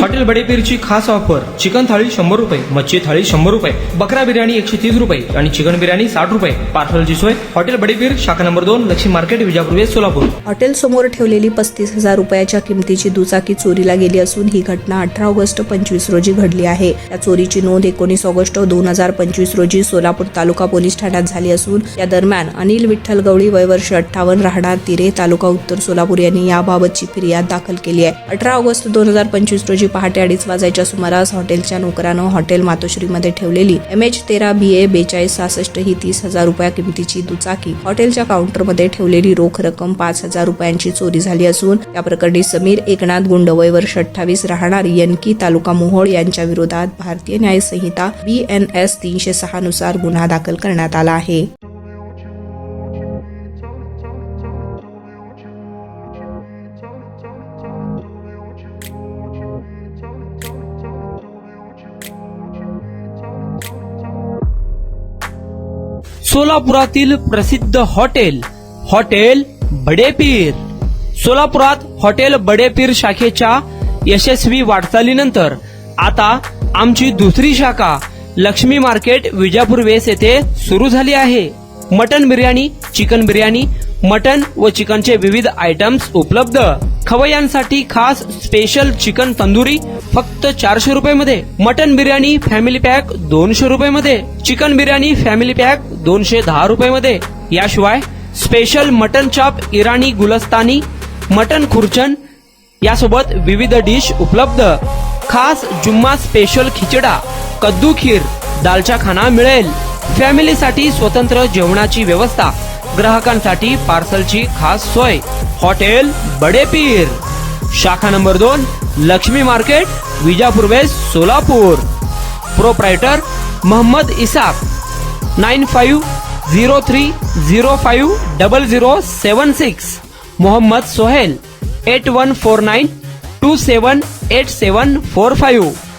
Hotel बडेपीरची खास offer. Chicken थाळी 100 रुपये, मच्छी थाळी 100 रुपये, बकरा बिर्याणी 130 रुपये आणि चिकन बिर्याणी 60 रुपये. पार्सलची सोय. हॉटेल बडेपीर, शाखा number 2, Laxmi market, Vijapur west, Solapur. Hotel समोर ठेवलेली 35,000 रुपयाच्या किमतीची दुचाकी चोरीला गेली असून ही घटना 18 ऑगस्ट 25 रोजी घडली आहे. या चोरीची नोंद 19 ऑगस्ट 2025 रोजी सोलापूर तालुका पोलीस ठाण्यात झाली असून या दरम्यान अनिल विठ्ठल गवळी वय वर्ष 58 राहणार तिरे तालुका उत्तर सोलापूर यांनी याबाबतची फिर्याद दाखल केली आहे. 18 ऑगस्ट 2025 रोजी पहाटे 2:30 वाजायच्या सुमारास हॉटेलच्या नोकरानं हॉटेल मातोश्रीमध्ये ठेवलेली MH13BA 4266 ही 30,000 रुपया किमतीची दुचाकी हॉटेलच्या काउंटरमध्ये ठेवलेली रोख रक्कम 5,000 रुपयांची चोरी झाली असून या प्रकरणी समीर एकनाथ गुंड वय वर्ष 28 राहणार यनकी तालुका मोहोळ यांच्या विरोधात भारतीय न्याय संहिता BNS 306 नुसार गुन्हा दाखल करण्यात आला आहे. सोलापुरातील प्रसिद्ध हॉटेल बडेपीर. सोलापुरात हॉटेल बडेपीर शाखेच्या यशस्वी वाटचालीनंतर आता आमची दुसरी शाखा लक्ष्मी मार्केट, विजापूर वेस्ट येथे सुरू झाली आहे. Mutton biryani, chicken biryani, mutton व चिकनचे विविध आयटम्स उपलब्ध. खवय्यांसाठी खास स्पेशल चिकन तंदुरी फक्त 400 रुपये मध्ये. मटन बिर्याणी फॅमिली पॅक 200 रुपये मध्ये. चिकन बिर्याणी फॅमिली पॅक 210 रुपये मध्ये. याशिवाय स्पेशल मटन चाप, इराणी गुलस्तानी, मटन खुर्चन यासोबत विविध डिश उपलब्ध. खास जुम्मा स्पेशल खिचडा, कद्दू खीर, दालचा खाना मिळेल. फॅमिलीसाठी स्वतंत्र जेवणाची व्यवस्था. ग्राहकांसाठी पार्सलची खास सोय. हॉटेल बडेपीर, शाखा number 2, Laxmi market, Vijapur west, Solapur. Proprietor Mohammed Isaq. 9503050076. Mohammed Sohail. 8149278745.